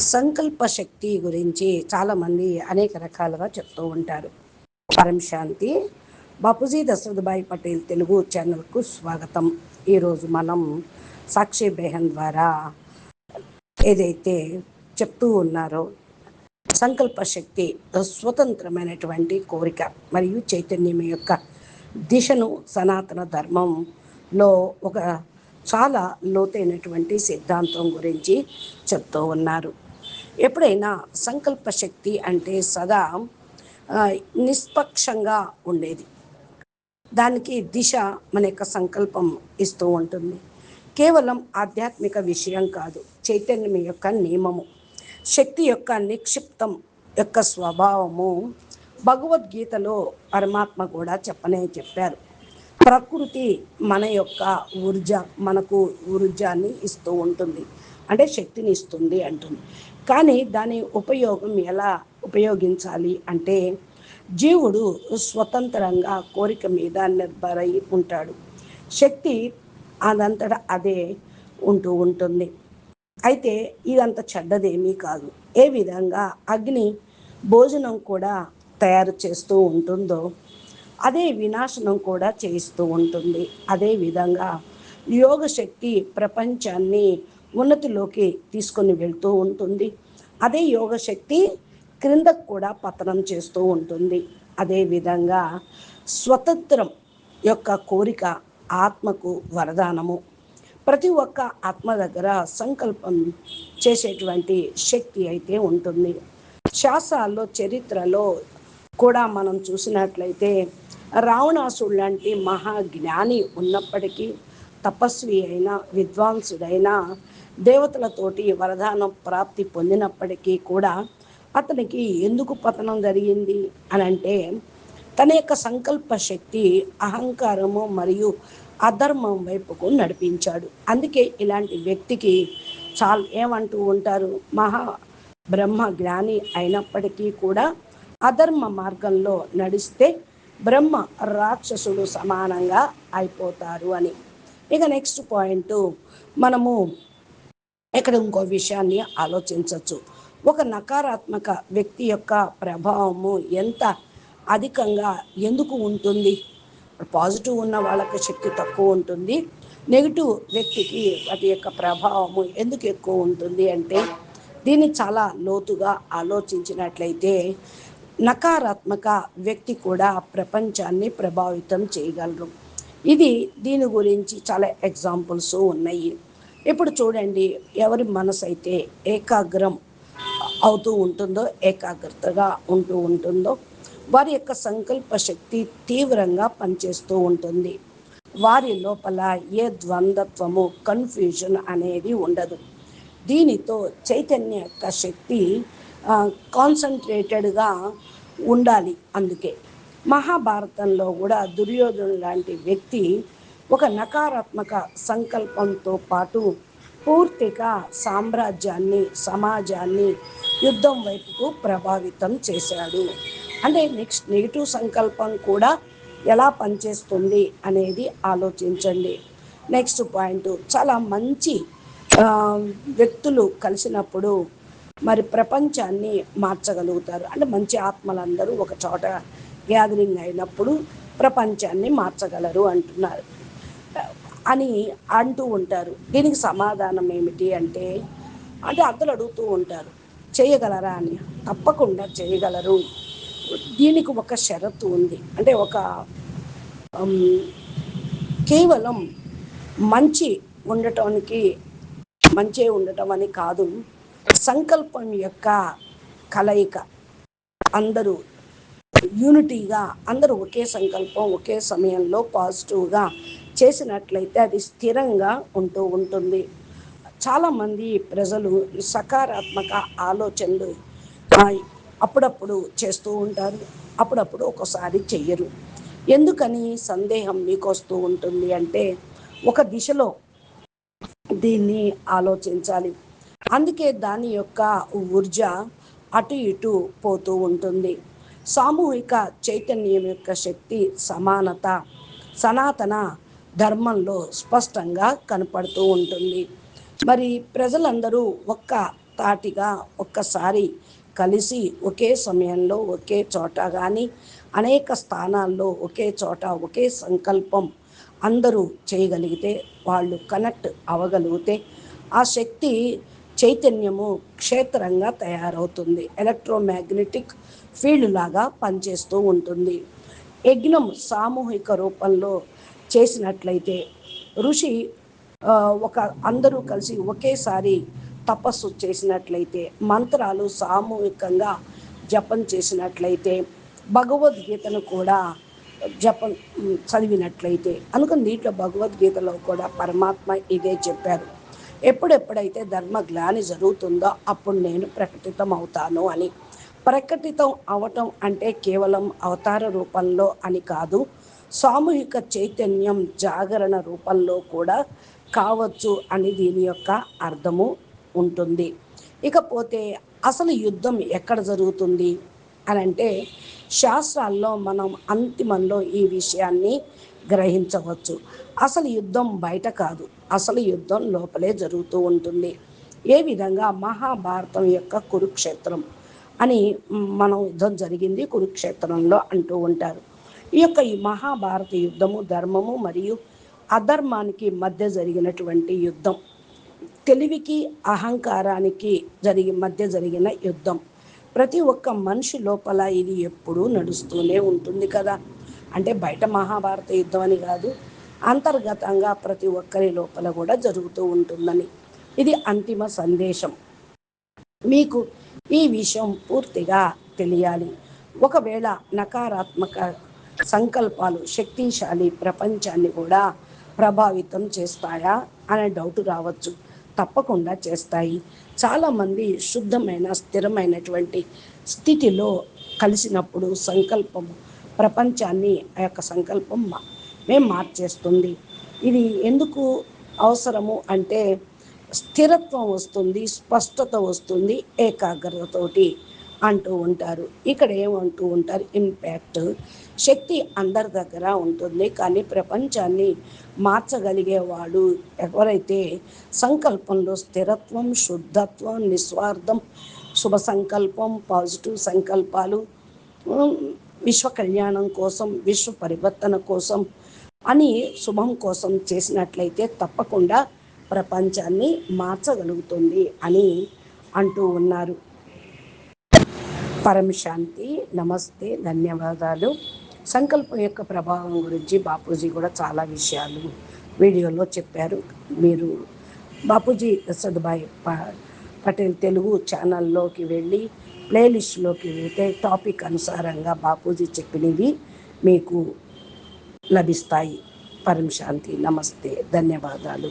సంకల్ప శక్తి గురించి చాలామంది అనేక రకాలుగా చెప్తూ ఉంటారు. పరం శాంతి. బాపూజీ దశరథభాయ్ పటేల్ తెలుగు ఛానల్కు స్వాగతం. ఈరోజు మనం సాక్షి బెహన్ ద్వారా ఏదైతే చెప్తూ ఉన్నారో సంకల్ప శక్తి స్వతంత్రమైనటువంటి కోరిక మరియు చైతన్యం యొక్క దిశను సనాతన ధర్మంలో ఒక చాలా లోతైనటువంటి సిద్ధాంతం గురించి చెప్తూ ఉన్నారు. ఎప్పుడైనా సంకల్ప శక్తి అంటే సదా నిష్పక్షంగా ఉండేది. దానికి దిశ మన యొక్క సంకల్పం ఇస్తూ ఉంటుంది. కేవలం ఆధ్యాత్మిక విషయం కాదు, చైతన్యం యొక్క నియమము, శక్తి యొక్క నిక్షిప్తం యొక్క స్వభావము భగవద్గీతలో పరమాత్మ కూడా చెప్పారు. ప్రకృతి మన యొక్క మనకు ఊర్జాన్ని ఇస్తూ ఉంటుంది, అంటే శక్తిని ఇస్తుంది అంటుంది. కానీ దాని ఉపయోగం ఎలా ఉపయోగించాలి అంటే జీవుడు స్వతంత్రంగా కోరిక మీద నిర్భరై ఉంటాడు. శక్తి అదంతటా అదే ఉంటూ ఉంటుంది. అయితే ఇదంత చెడ్డదేమీ కాదు. ఏ విధంగా అగ్ని భోజనం కూడా తయారు చేస్తూ ఉంటుందో అదే వినాశనం కూడా చేస్తూ ఉంటుంది. అదేవిధంగా యోగశక్తి ప్రపంచాన్ని ఉన్నతిలోకి తీసుకొని వెళ్తూ ఉంటుంది. అదే యోగశక్తి క్రిందకు కూడా పతనం చేస్తూ ఉంటుంది. అదేవిధంగా స్వతంత్రం యొక్క కోరిక ఆత్మకు వరదానము. ప్రతి ఒక్క ఆత్మ దగ్గర సంకల్పం చేసేటువంటి శక్తి అయితే ఉంటుంది. శాస్త్రాల్లో చరిత్రలో కూడా మనం చూసినట్లయితే రావణాసుడు లాంటి మహాజ్ఞాని ఉన్నప్పటికీ, తపస్వి అయిన విద్వాంసుడైన, దేవతలతోటి వరదానం ప్రాప్తి పొందినప్పటికీ కూడా అతనికి ఎందుకు పతనం జరిగింది అని అంటే తన యొక్క సంకల్ప శక్తి అహంకారము మరియు అధర్మం వైపుకు నడిపించాడు. అందుకే ఇలాంటి వ్యక్తికి చాలా ఏమంటూ ఉంటారు, మహా బ్రహ్మ జ్ఞాని అయినప్పటికీ కూడా అధర్మ మార్గంలో నడిస్తే బ్రహ్మ రాక్షసుడు సమానంగా అయిపోతారు అని. ఇక నెక్స్ట్ పాయింట్, మనము ఇక్కడ ఇంకో విషయాన్ని ఆలోచించవచ్చు. ఒక నకారాత్మక వ్యక్తి యొక్క ప్రభావము ఎంత అధికంగా ఎందుకు ఉంటుంది? పాజిటివ్ ఉన్న వాళ్ళకి శక్తి తక్కువ ఉంటుంది, నెగిటివ్ వ్యక్తికి వాటి యొక్క ప్రభావము ఎందుకు ఎక్కువ ఉంటుంది అంటే దీన్ని చాలా లోతుగా ఆలోచించినట్లయితే నకారాత్మక వ్యక్తి కూడా ప్రపంచాన్ని ప్రభావితం చేయగలరు. దీని గురించి చాలా ఎగ్జాంపుల్స్ ఉన్నాయి. ఇప్పుడు చూడండి, ఎవరి మనసు అయితే ఏకాగ్రం అవుతూ ఉంటుందో, ఏకాగ్రతగా ఉంటుందో వారి యొక్క సంకల్ప శక్తి తీవ్రంగా పనిచేస్తూ ఉంటుంది. వారి లోపల ఏ ద్వంద్వత్వము, కన్ఫ్యూజన్ అనేది ఉండదు. దీనితో చైతన్య యొక్క శక్తి కాన్సన్ట్రేటెడ్గా ఉండాలి. అందుకే మహాభారతంలో కూడా దుర్యోధను లాంటి వ్యక్తి ఒక నకారాత్మక సంకల్పంతో పాటు పూర్తిగా సామ్రాజ్యాన్ని, సమాజాన్ని యుద్ధం వైపుకు ప్రభావితం చేశాడు. అంటే నెగిటివ్ సంకల్పం కూడా ఎలా పనిచేస్తుంది అనేది ఆలోచించండి. నెక్స్ట్ పాయింట్, చాలా మంచి వ్యక్తులు కలిసినప్పుడు మరి ప్రపంచాన్ని మార్చగలుగుతారు. అంటే మంచి ఆత్మలందరూ ఒక చోట గ్యాదరింగ్ అయినప్పుడు ప్రపంచాన్ని మార్చగలరు అంటూ ఉంటారు. దీనికి సమాధానం ఏమిటి అంటే అందరూ అడుగుతూ ఉంటారు, చేయగలరా అని. తప్పకుండా చేయగలరు. దీనికి ఒక షరతు ఉంది. అంటే ఒక కేవలం మంచి ఉండటం అని కాదు, సంకల్పం యొక్క కలయిక, అందరూ యూనిటీగా, అందరూ ఒకే సంకల్పం ఒకే సమయంలో పాజిటివ్గా చేసినట్లయితే అది స్థిరంగా ఉంటుంది. చాలామంది ప్రజలు సకారాత్మక ఆలోచనలు అప్పుడప్పుడు చేస్తూ ఉంటారు, అప్పుడప్పుడు ఒకసారి చెయ్యరు. ఎందుకని సందేహం మీకు వస్తూ ఉంటుంది అంటే ఒక దిశలో దీన్ని ఆలోచించాలి. అందుకే దాని యొక్క ఊర్జ అటు ఇటు పోతూ ఉంటుంది. సామూహిక చైతన్యం యొక్క శక్తి సమానత సనాతన ధర్మంలో స్పష్టంగా కనపడుతూ ఉంటుంది. మరి ప్రజలందరూ ఒక్క తాటిగా ఒక్కసారి కలిసి ఒకే సమయంలో ఒకే చోట కానీ అనేక స్థానాల్లో ఒకే చోట ఒకే సంకల్పం అందరూ చేయగలిగితే, వాళ్ళు కనెక్ట్ అవ్వగలిగితే ఆ శక్తి చైతన్యము క్షేత్రంగా తయారవుతుంది. ఎలక్ట్రోమాగ్నెటిక్ ఫీల్డ్ లాగా పనిచేస్తూ ఉంటుంది. యజ్ఞం సామూహిక రూపంలో చేసినట్లయితే ఋషి ఒక అందరూ కలిసి ఒకేసారి తపస్సు చేసినట్లయితే, మంత్రాలు సామూహికంగా జపం చేసినట్లయితే, భగవద్గీతను కూడా జపం చదివినట్లయితే, అనుకుని దీంట్లో భగవద్గీతలో కూడా పరమాత్మ ఇదే చెప్పారు, ఎప్పుడెప్పుడైతే ధర్మ గ్లాని జరుగుతుందో అప్పుడు నేను ప్రకటితం అవుతాను అని. ప్రకటితం అవటం అంటే కేవలం అవతార రూపంలో అని కాదు, సామూహిక చైతన్యం జాగరణ రూపంలో కూడా కావచ్చు అని దీని యొక్క అర్థము ఉంటుంది. ఇకపోతే అసలు యుద్ధం ఎక్కడ జరుగుతుంది అని అంటే, శాస్త్రాల్లో మనం అంతిమంలో ఈ విషయాన్ని గ్రహించవచ్చు. అసలు యుద్ధం బయట కాదు, అసలు యుద్ధం లోపలే జరుగుతూ ఉంటుంది. ఏ విధంగా మహాభారతం యొక్క కురుక్షేత్రం అని మనం యుద్ధం జరిగింది కురుక్షేత్రంలో అంటూ ఉంటారు. ఈ మహాభారత యుద్ధము ధర్మము మరియు అధర్మానికి మధ్య జరిగినటువంటి యుద్ధం, తెలివికి అహంకారానికి మధ్య జరిగిన యుద్ధం. ప్రతి ఒక్క మనిషి లోపల ఇది ఎప్పుడూ నడుస్తూనే ఉంటుంది కదా. అంటే బయట మహాభారత యుద్ధం అని కాదు, అంతర్గతంగా ప్రతి ఒక్కరి లోపల కూడా జరుగుతూ ఉంటుందని. ఇది అంతిమ సందేశం. మీకు ఈ విషయం పూర్తిగా తెలియాలి. ఒకవేళ నకారాత్మక సంకల్పాలు శక్తిశాలి ప్రపంచాన్ని కూడా ప్రభావితం చేస్తాయా అనే డౌట్ రావచ్చు. తప్పకుండా చేస్తాయి. చాలామంది శుద్ధమైన స్థిరమైనటువంటి స్థితిలో కలిసినప్పుడు సంకల్పం ప్రపంచాన్ని ఆ యొక్క సంకల్పం మేము మార్చేస్తుంది. ఇది ఎందుకు అవసరము అంటే, స్థిరత్వం వస్తుంది, స్పష్టత వస్తుంది, ఏకాగ్రతతోటి అంటూ ఉంటారు. ఇక్కడ ఏమంటూ ఉంటారు, ఇంపాక్ట్ శక్తి అందరి దగ్గర ఉంటుంది, కానీ ప్రపంచాన్ని మార్చగలిగేవాడు ఎవరైతే సంకల్పంలో స్థిరత్వం, శుద్ధత్వం, నిస్వార్థం, శుభ సంకల్పం, పాజిటివ్ సంకల్పాలు, విశ్వ కళ్యాణం కోసం, విశ్వ పరివర్తన కోసం అని శుభం కోసం చేసినట్లయితే తప్పకుండా ప్రపంచాన్ని మార్చగలుగుతుంది అని అంటూ ఉన్నారు. పరమశాంతి. నమస్తే, ధన్యవాదాలు. సంకల్పం యొక్క ప్రభావం గురించి బాపూజీ కూడా చాలా విషయాలు వీడియోలో చెప్పారు. మీరు బాపూజీ సద్భాయ్ పటేల్ తెలుగు ఛానల్లోకి వెళ్ళి ప్లేలిస్ట్లోకి వెళ్తే టాపిక్ అనుసారంగా బాపూజీ చెప్పినవి మీకు లభిస్తాయి. పరమశాంతి. నమస్తే, ధన్యవాదాలు.